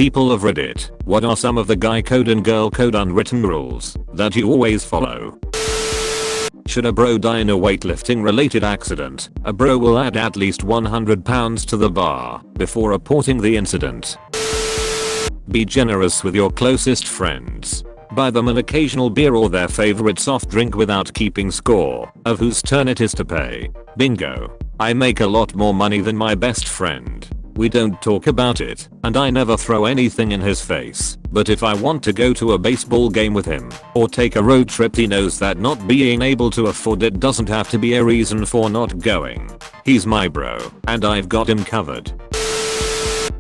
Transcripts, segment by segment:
People of Reddit, what are some of the guy code and girl code unwritten rules that you always follow? Should a bro die in a weightlifting related accident, a bro will add at least 100 pounds to the bar before reporting the incident. Be generous with your closest friends. Buy them an occasional beer or their favorite soft drink without keeping score of whose turn it is to pay. Bingo. I make a lot more money than my best friend. We don't talk about it, and I never throw anything in his face. But if I want to go to a baseball game with him, or take a road trip, he knows that not being able to afford it doesn't have to be a reason for not going. He's my bro, and I've got him covered.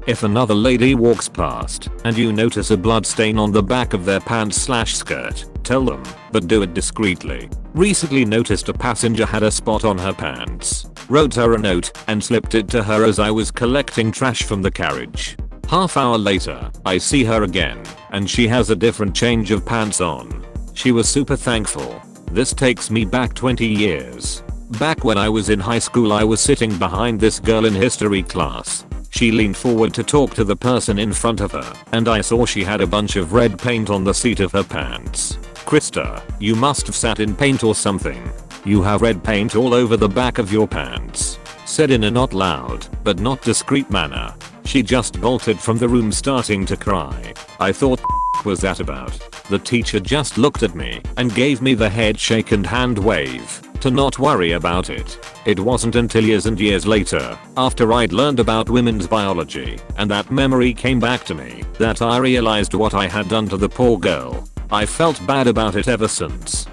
If another lady walks past, and you notice a blood stain on the back of their pants/skirt, tell them, but do it discreetly. Recently noticed a passenger had a spot on her pants. Wrote her a note and slipped it to her as I was collecting trash from the carriage. Half hour later, I see her again, and she has a different change of pants on. She was super thankful. This takes me back 20 years. Back when I was in high school, I was sitting behind this girl in history class. She leaned forward to talk to the person in front of her, and I saw she had a bunch of red paint on the seat of her pants. Krista, you must have sat in paint or something. You have red paint all over the back of your pants. Said in a not loud, but not discreet manner. She just bolted from the room starting to cry. I thought, was that about? The teacher just looked at me and gave me the head shake and hand wave to not worry about it. It wasn't until years and years later, after I'd learned about women's biology and that memory came back to me, that I realized what I had done to the poor girl. I felt bad about it ever since.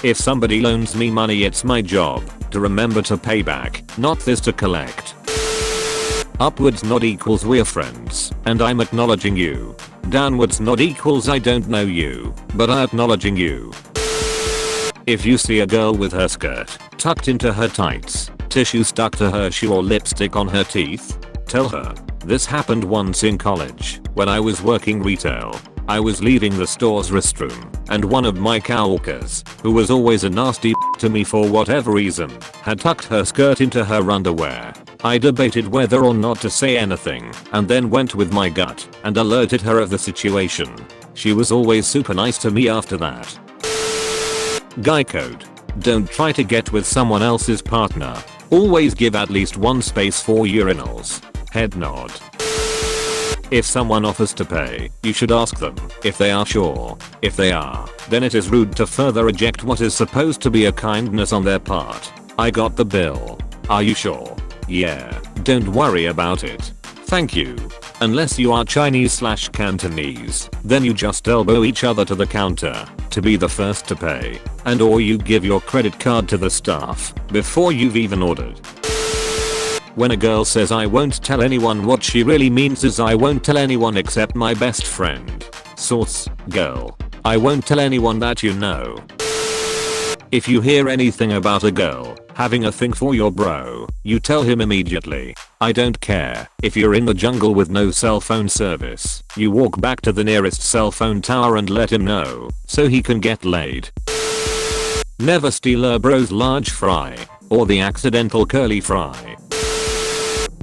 If somebody loans me money, it's my job to remember to pay back, not this to collect. Upwards nod equals we're friends, and I'm acknowledging you. Downwards nod equals I don't know you, but I'm acknowledging you. If you see a girl with her skirt tucked into her tights, tissue stuck to her shoe or lipstick on her teeth, tell her. This happened once in college when I was working retail. I was leaving the store's restroom, and one of my coworkers, who was always a nasty to me for whatever reason, had tucked her skirt into her underwear. I debated whether or not to say anything, and then went with my gut and alerted her of the situation. She was always super nice to me after that. Guy code. Don't try to get with someone else's partner. Always give at least one space for urinals. Head nod. If someone offers to pay, you should ask them if they are sure. If they are, then it is rude to further reject what is supposed to be a kindness on their part. I got the bill. Are you sure? Yeah. Don't worry about it. Thank you. Unless you are Chinese/Cantonese, then you just elbow each other to the counter to be the first to pay, and or you give your credit card to the staff before you've even ordered. When a girl says I won't tell anyone, what she really means is I won't tell anyone except my best friend. Source: girl. I won't tell anyone that you know. If you hear anything about a girl having a thing for your bro, you tell him immediately. I don't care if you're in the jungle with no cell phone service. You walk back to the nearest cell phone tower and let him know so he can get laid. Never steal a bro's large fry or the accidental curly fry.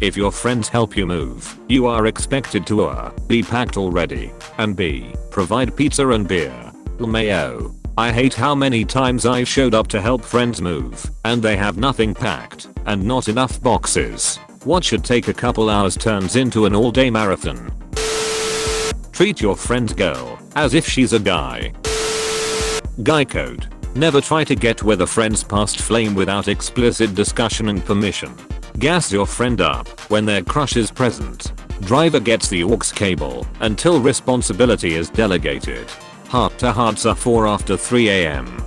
If your friends help you move, you are expected to A. Be packed already, and B. Provide pizza and beer. Mayo. I hate how many times I've showed up to help friends move, and they have nothing packed, and not enough boxes. What should take a couple hours turns into an all-day marathon. Treat your friend's girl as if she's a guy. Guy code. Never try to get with a friend's past flame without explicit discussion and permission. Gas your friend up when their crush is present. Driver gets the aux cable until responsibility is delegated. Heart to hearts are for after 3 AM.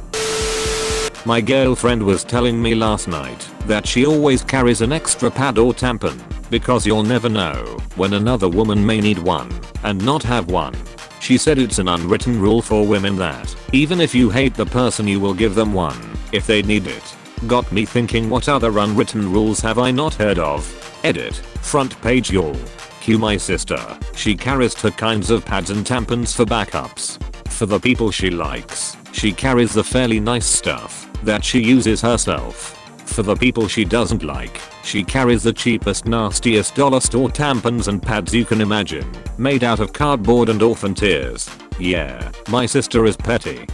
My girlfriend was telling me last night that she always carries an extra pad or tampon because you'll never know when another woman may need one and not have one. She said it's an unwritten rule for women that even if you hate the person, you will give them one if they need it. Got me thinking, what other unwritten rules have I not heard of? Edit. Front page y'all. Cue my sister. She carries two kinds of pads and tampons for backups. For the people she likes, she carries the fairly nice stuff that she uses herself. For the people she doesn't like, She carries the cheapest nastiest dollar store tampons and pads you can imagine, made out of cardboard and orphan tears. Yeah, my sister is petty.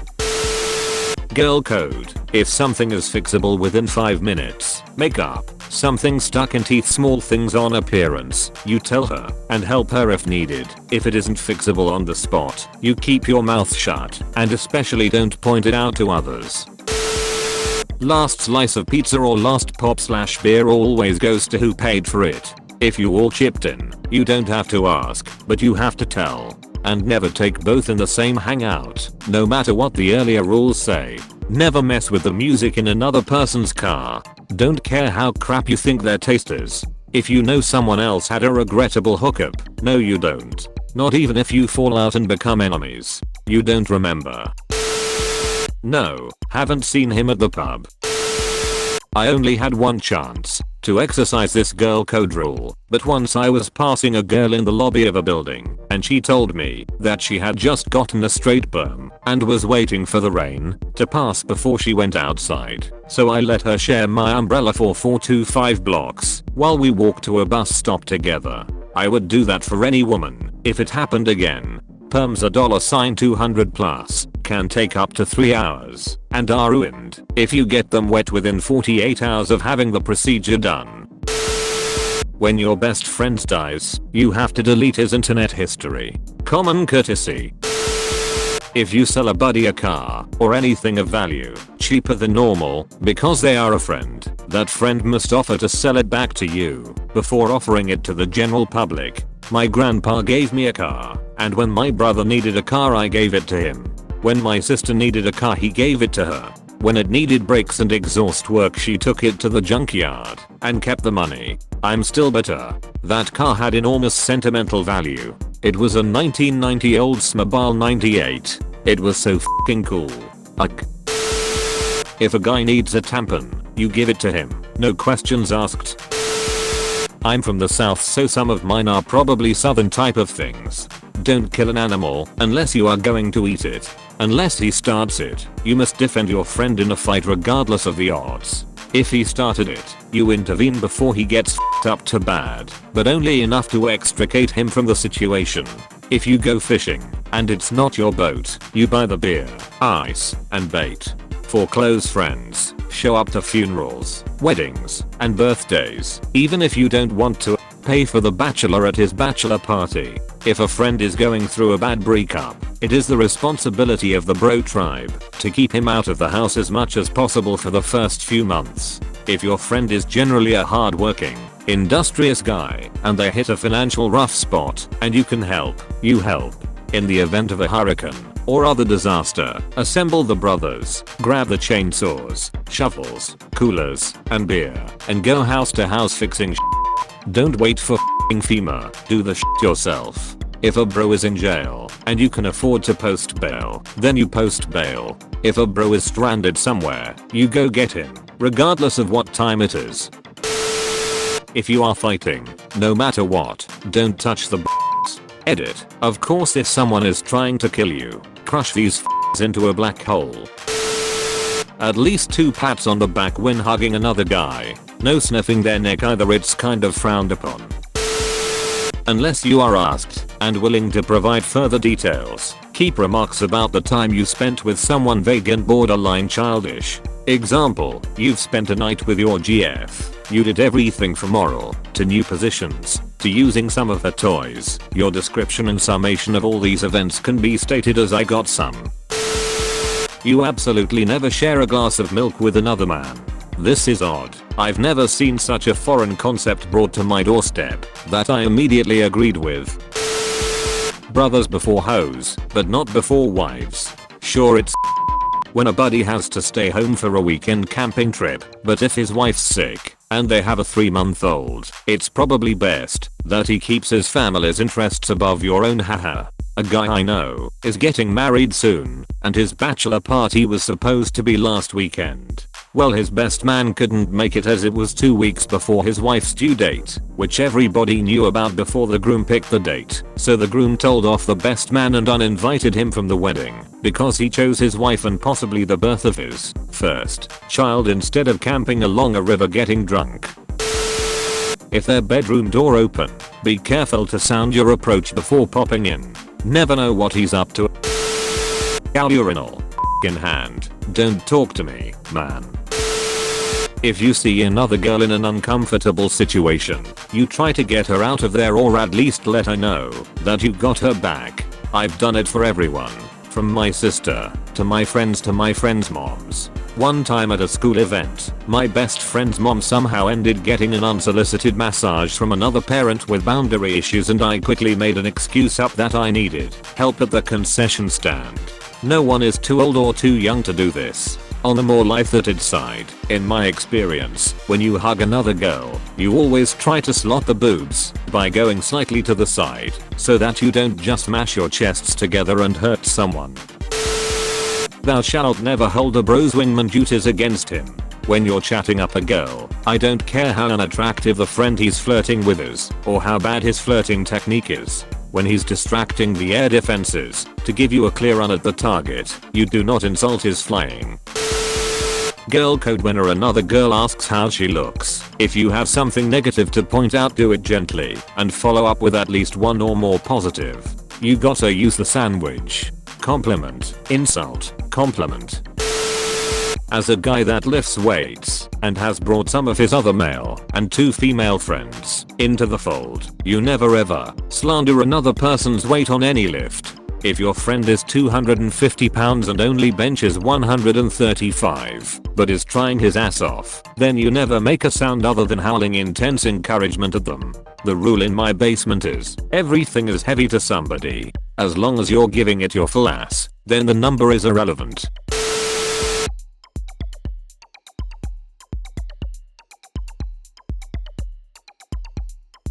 Girl code. If something is fixable within 5 minutes, makeup, something stuck in teeth, small things on appearance, you tell her and help her if needed. If it isn't fixable on the spot, you keep your mouth shut and especially don't point it out to others. Last slice of pizza or last pop/beer always goes to who paid for it. If you all chipped in, you don't have to ask, but you have to tell. And never take both in the same hangout, no matter what the earlier rules say. Never mess with the music in another person's car. Don't care how crap you think their taste is. If you know someone else had a regrettable hookup, no you don't. Not even if you fall out and become enemies. You don't remember. No, haven't seen him at the pub. I only had one chance to exercise this girl code rule, but once I was passing a girl in the lobby of a building, and she told me that she had just gotten a straight perm and was waiting for the rain to pass before she went outside. So I let her share my umbrella for 425 blocks while we walked to a bus stop together. I would do that for any woman if it happened again. Perms are $200 plus, can take up to 3 hours, and are ruined if you get them wet within 48 hours of having the procedure done. When your best friend dies, you have to delete his internet history. Common courtesy. If you sell a buddy a car or anything of value cheaper than normal because they are a friend, that friend must offer to sell it back to you before offering it to the general public. My grandpa gave me a car, and when my brother needed a car I gave it to him. When my sister needed a car he gave it to her. When it needed brakes and exhaust work she took it to the junkyard and kept the money. I'm still bitter. That car had enormous sentimental value. It was a 1990 Oldsmobile 98. It was so f***ing cool. Ugh. If a guy needs a tampon, you give it to him. No questions asked. I'm from the south so some of mine are probably southern type of things. Don't kill an animal unless you are going to eat it. Unless he starts it, you must defend your friend in a fight regardless of the odds. If he started it, you intervene before he gets f***ed up to bad, but only enough to extricate him from the situation. If you go fishing and it's not your boat, you buy the beer, ice, and bait. For close friends, show up to funerals, weddings, and birthdays, even if you don't want to pay for the bachelor at his bachelor party. If a friend is going through a bad breakup, it is the responsibility of the bro tribe to keep him out of the house as much as possible for the first few months. If your friend is generally a hardworking, industrious guy and they hit a financial rough spot and you can help, you help. In the event of a hurricane or other disaster, assemble the brothers, grab the chainsaws, shovels, coolers, and beer, and go house to house fixing shit. Don't wait for FEMA, do the shit yourself. If a bro is in jail and you can afford to post bail, then you post bail. If a bro is stranded somewhere, you go get him, regardless of what time it is. If you are fighting, no matter what, don't touch the Edit. Of course if someone is trying to kill you, crush these into a black hole. At least 2 pats on the back when hugging another guy. No sniffing their neck either, it's kind of frowned upon. Unless you are asked and willing to provide further details, keep remarks about the time you spent with someone vague and borderline childish. Example, you've spent a night with your GF. You did everything from oral to new positions to using some of her toys. Your description and summation of all these events can be stated as I got some. You absolutely never share a glass of milk with another man. This is odd. I've never seen such a foreign concept brought to my doorstep that I immediately agreed with. Brothers before hoes, but not before wives. Sure, it's when a buddy has to stay home for a weekend camping trip, but if his wife's sick and they have a 3-month-old, it's probably best that he keeps his family's interests above your own. Haha. A guy I know is getting married soon, and his bachelor party was supposed to be last weekend. Well, his best man couldn't make it as it was 2 weeks before his wife's due date, which everybody knew about before the groom picked the date. So the groom told off the best man and uninvited him from the wedding because he chose his wife and possibly the birth of his first child instead of camping along a river getting drunk. If their bedroom door open, be careful to sound your approach before popping in. Never know what he's up to. Gal urinal in hand. Don't talk to me, man. If you see another girl in an uncomfortable situation, you try to get her out of there or at least let her know that you got her back. I've done it for everyone. From my sister, to my friends' moms. One time at a school event, my best friend's mom somehow ended getting an unsolicited massage from another parent with boundary issues, and I quickly made an excuse up that I needed help at the concession stand. No one is too old or too young to do this. On the more lighthearted side, in my experience, when you hug another girl, you always try to slot the boobs by going slightly to the side so that you don't just mash your chests together and hurt someone. Thou shalt never hold a bro's wingman duties against him. When you're chatting up a girl, I don't care how unattractive the friend he's flirting with is or how bad his flirting technique is. When he's distracting the air defenses to give you a clear run at the target, you do not insult his flying. Girl code: when another girl asks how she looks, if you have something negative to point out, do it gently and follow up with at least one or more positive. You gotta use the sandwich. Compliment, insult, compliment. As a guy that lifts weights and has brought some of his other male and 2 female friends into the fold, you never ever slander another person's weight on any lift. If your friend is 250 pounds and only benches 135 but is trying his ass off, then you never make a sound other than howling intense encouragement at them. The rule in my basement is everything is heavy to somebody. As long as you're giving it your full ass, then the number is irrelevant.